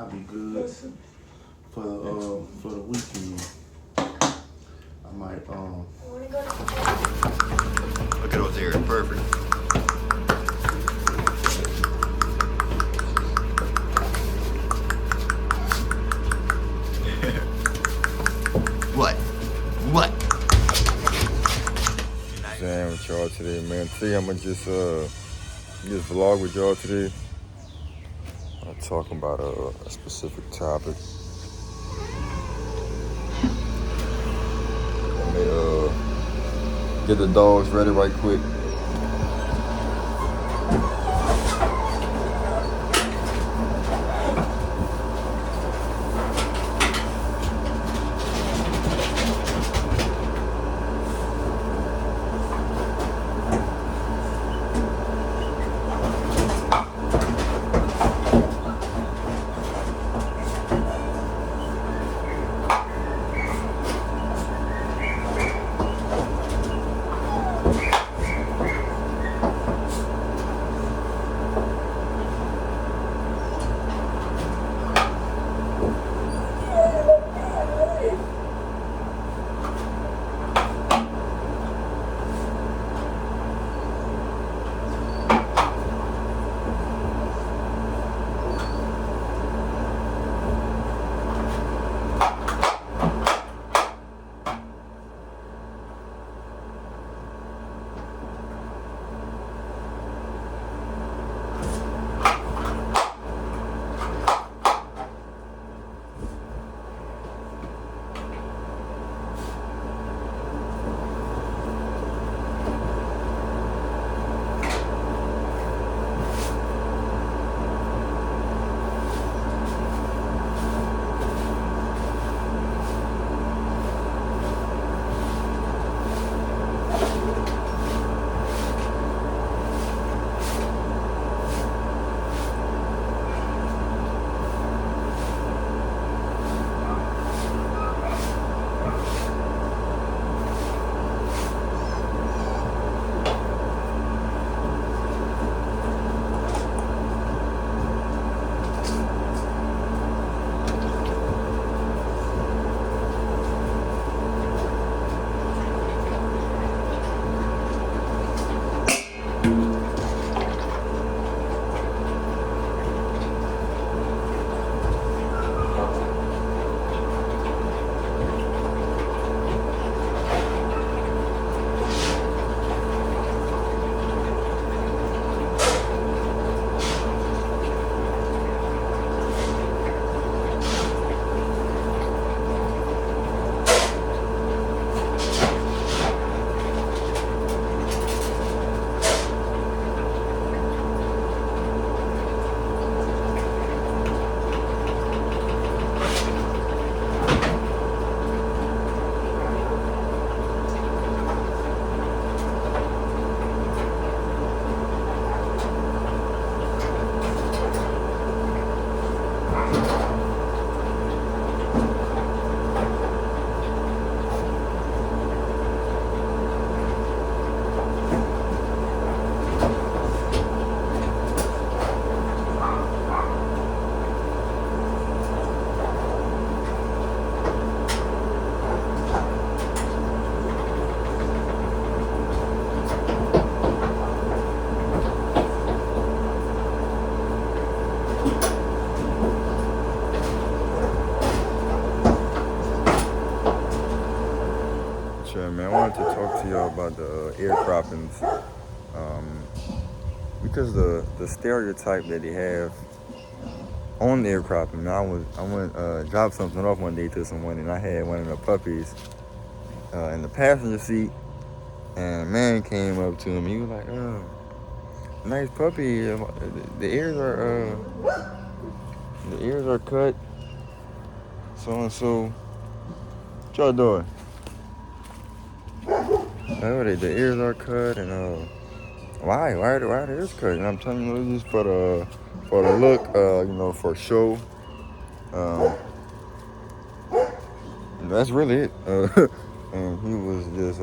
I'll be good for the weekend. I might Look at those ears, perfect. What? Saying with y'all today, man. Today I'm gonna just vlog with y'all today. I'm talking about a specific topic. Let me get the dogs ready right quick. Sure, man. I wanted to talk to y'all about the ear croppings, because the stereotype that they have on the ear cropping. I went dropped something off one day to someone, and I had one of the puppies in the passenger seat, and a man came up to him. He was like, "Oh, nice puppy. The ears are cut, so and so. What y'all doing? Oh, the ears are cut, and why are the ears cut?" And I'm telling you, it's just for the look, for show. That's really it. And he was just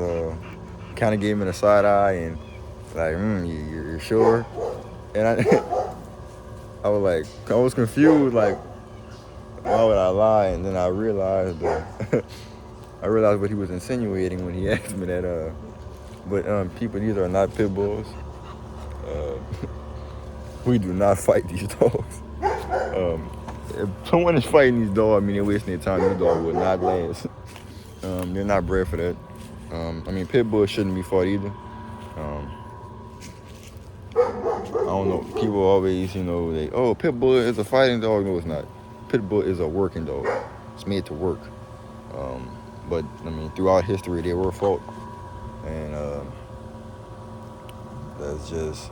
kind of gave me the side eye and like, you're sure? And I was confused, like, why would I lie? And then I realized I realized what he was insinuating when he asked me that. But people, these are not pit bulls. We do not fight these dogs. If someone is fighting these dogs, I mean, they're wasting their time. These dogs will not last. They're not bred for that. I mean, pit bulls shouldn't be fought either. I don't know. People always, pit bull is a fighting dog. No, it's not. Pit bull is a working dog. It's made to work. But I mean, throughout history, they were fought, and that's just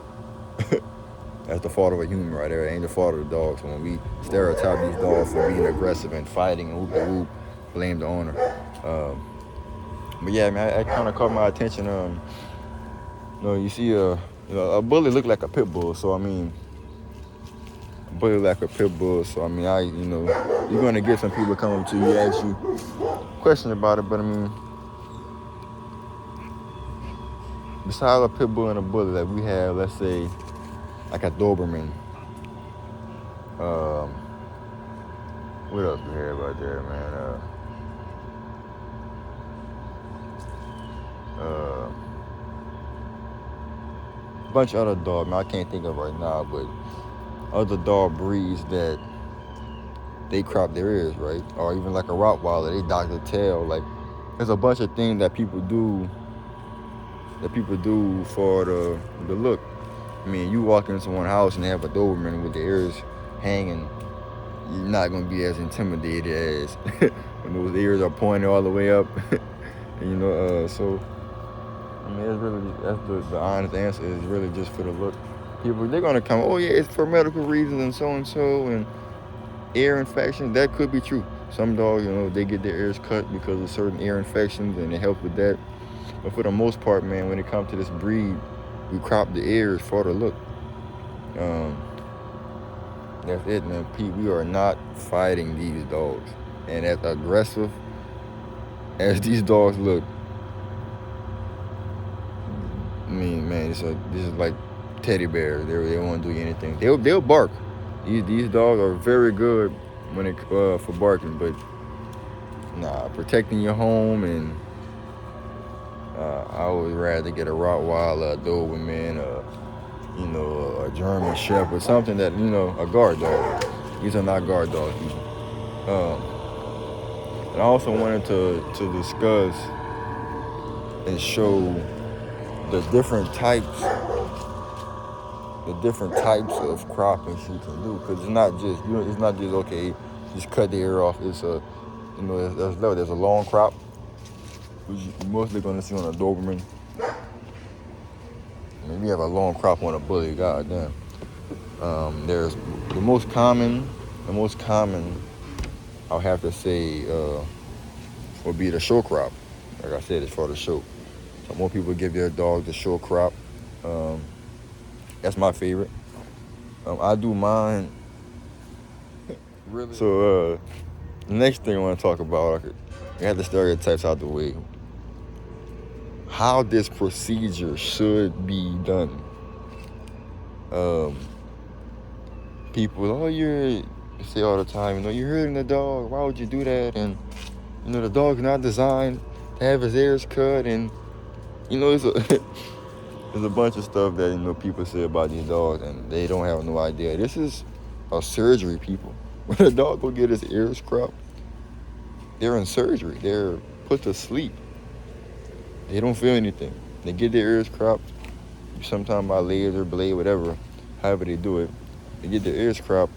that's the fault of a human right there. It ain't the fault of the dog. So when we stereotype these dogs for being aggressive and fighting and whoop, blame the owner. But yeah, man, that kind of caught my attention. You see a bully look like a pit bull. So I mean, a bully like a pit bull. So I mean, you're gonna get some people come up to you, ask you questions about it. But I mean, besides a pit bull and a bully, like we have, let's say, like a Doberman. What else we have out there, man? A bunch of other dogs, man, I can't think of right now, but other dog breeds that they crop their ears, right? Or even like a Rottweiler, they dock their tail. Like, there's a bunch of things that people do for the look. I mean, you walk into someone's house and they have a Doberman with their ears hanging, you're not gonna be as intimidated as when those ears are pointed all the way up. And, so I mean, it's really, that's the honest answer is really just for the look. People, they're gonna come, oh yeah, it's for medical reasons and so and ear infection. That could be true. Some dogs, they get their ears cut because of certain ear infections and it helps with that. But for the most part, man, when it comes to this breed, we crop the ears for the look. That's it, man. Pete, we are not fighting these dogs. And as aggressive as these dogs look, I mean, man, this is like teddy bears. They won't do you anything. They'll bark. These dogs are very good when it for barking, but protecting your home and I would rather get a Rottweiler, a Doberman, a German Shepherd, something that a guard dog. These are not guard dogs. And I also wanted to discuss and show the different types of cropping you can do, because it's not just okay, just cut the ear off. It's there's a long crop, which you're mostly gonna see on a Doberman. I mean, we have a long crop on a bully. Goddamn. There's the most common. I'll have to say would be the short crop. Like I said, it's for the show. So more people give their dog the short crop. That's my favorite. I do mine. Really? So the next thing I want to talk about, I have the stereotypes out the way. How this procedure should be done. People, you say all the time, you're hurting the dog. Why would you do that? And the dog's not designed to have his ears cut, and there's a bunch of stuff that people say about these dogs, and they don't have no idea. This is a surgery, people. When a dog go get his ears cropped, they're in surgery. They're put to sleep. They don't feel anything. They get their ears cropped, sometimes by laser, blade, whatever, however they do it. They get their ears cropped,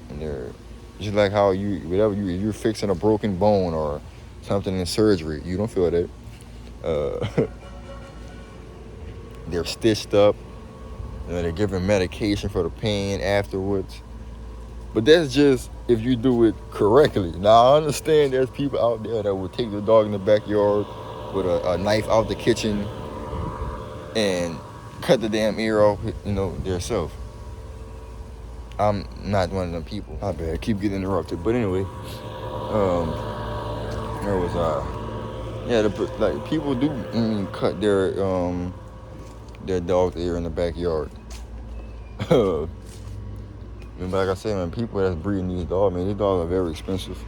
and they're just like how you're fixing a broken bone or something in surgery. You don't feel that. They're stitched up. They're given medication for the pain afterwards. But that's just if you do it correctly. Now, I understand there's people out there that will take the dog in the backyard with a knife out the kitchen and cut the damn ear off, theirself. I'm not one of them people. I bet I keep getting interrupted. But anyway, where was I? Yeah, people do cut their dog's ear in the backyard. But like I said, man, people that's breeding these dogs, man, these dogs are very expensive.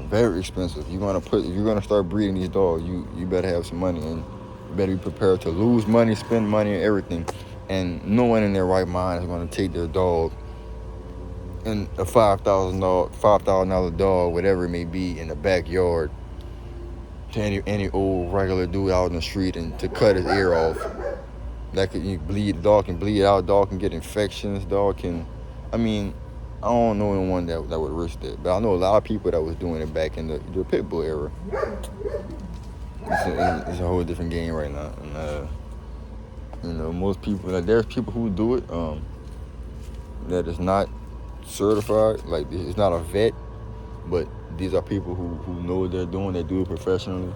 Very expensive. If you're gonna start breeding these dogs, you better have some money, and you better be prepared to lose money, spend money, and everything. And no one in their right mind is gonna take their dog and a $5,000 dog, whatever it may be, in the backyard to any old regular dude out in the street and to cut his ear off. That could bleed. The dog can bleed out. Dog can get infections. Dog can, I mean, I don't know anyone that would risk that. But I know a lot of people that was doing it back in the pit bull era. It's a whole different game right now. And most people, like, there's people who do it that is not certified. Like, it's not a vet, but these are people who know what they're doing. They do it professionally.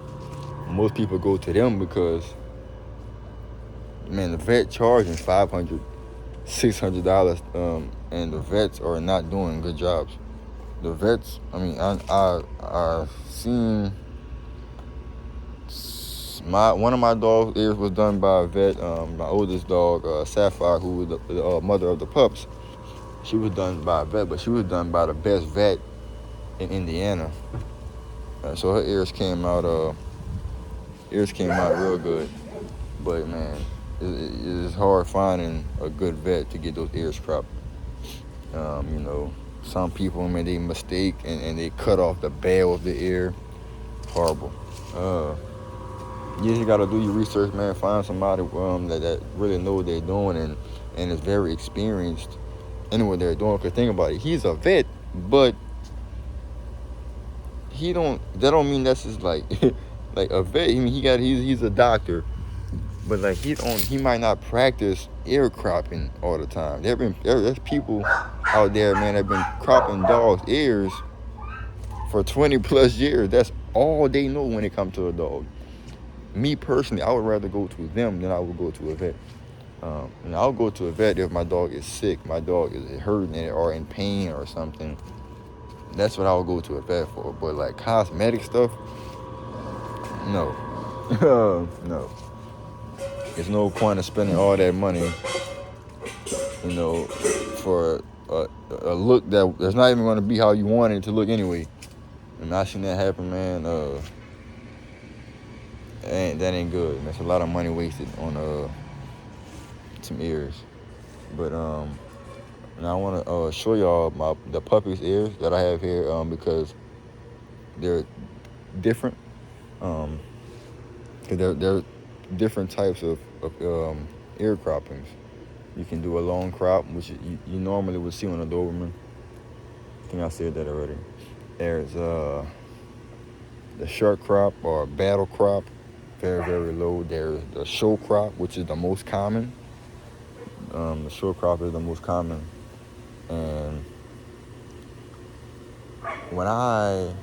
Most people go to them because, man, the vet charging $500, $600, and the vets are not doing good jobs. The vets, I mean, I seen one of my dog's ears was done by a vet. My oldest dog, Sapphire, who was the mother of the pups, she was done by a vet, but she was done by the best vet in Indiana. So her ears came out real good. But man, it's hard finding a good vet to get those ears cropped. Some people, man, they mistake and they cut off the bale of the ear. Horrible. You just gotta do your research, man. Find somebody that really know what they're doing and is very experienced in what they're doing. Cause think about it, he's a vet, but that don't mean that's just like like a vet. I mean, he's a doctor, but like he might not practice ear cropping all the time. There's people out there, man, that have been cropping dogs' ears for 20 plus years. That's all they know when it comes to a dog. Me personally, I would rather go to them than I would go to a vet. And I'll go to a vet if my dog is sick, my dog is hurting or in pain or something. That's what I would go to a vet for. But like cosmetic stuff, no. No. There's no point in spending all that money, for a look that's not even going to be how you want it to look anyway. And I seen that happen, man. That ain't good. That's a lot of money wasted on some ears. But now I want to show y'all the puppy's ears that I have here because they're different. Cause they're different types of ear croppings. You can do a long crop, which you normally would see on a Doberman. I think I said that already. There's the short crop or battle crop, very, very low. There's the show crop, which is the most common. The short crop is the most common. And when I'm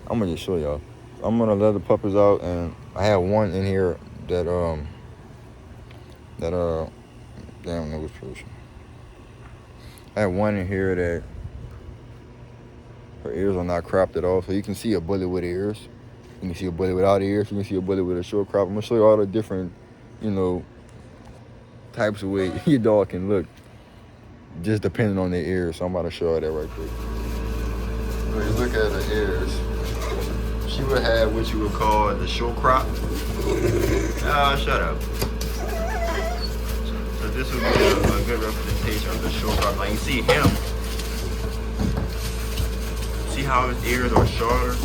gonna just show y'all. I'm gonna let the puppies out, and I have one in here that damn, no, which person. I have one in here that her ears are not cropped at all, so you can see a bullet with ears. You can see a bullet without ears. You can see a bullet with a short crop. I'm gonna show you all the different, types of way your dog can look, just depending on their ears. So I'm about to show you that right quick. When you look at her ears, she would have what you would call the short crop. Shut up. So this would be a good representation of the short crop. Like you see him. See how his ears are shorter?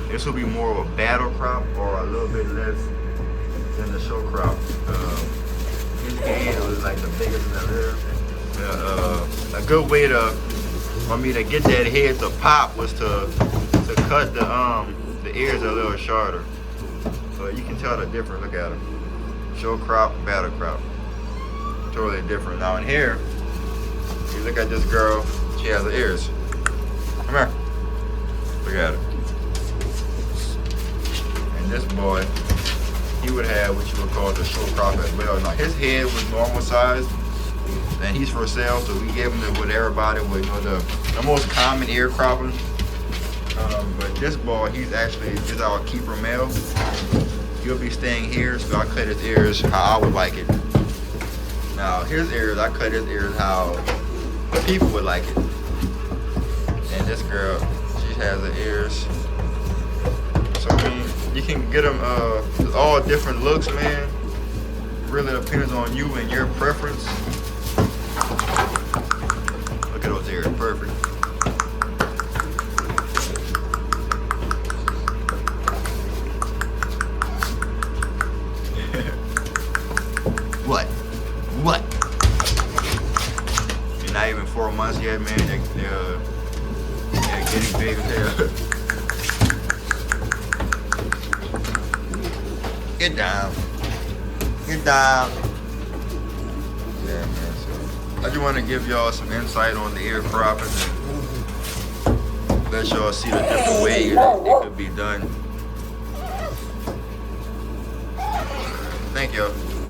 This will be more of a battle crop or a little bit less than the short crop. His head was like the biggest in the ear. A good way for me to get that head to pop was to cut the ears a little shorter. So you can tell the difference. Look at them. Short crop, battle crop. Totally different. Now in here, you look at this girl, she has her ears. Come here. Look at it. And this boy, he would have what you would call the short crop as well. Now his head was normal size, and he's for sale, so we gave him with everybody with the most common ear cropping. But this boy, he's our keeper male. He'll be staying here, so I cut his ears how I would like it. Now his ears, I cut his ears how people would like it. And this girl, she has the ears. So I mean, you can get them all different looks, man. Really depends on you and your preference. Look at those ears, perfect. What? What? You're not even 4 months yet, man. They're getting big as hell. Get down. Get down. Yeah, man. So I just want to give y'all some insight on the ear cropping and let y'all see the different ways it could be done. Thank y'all.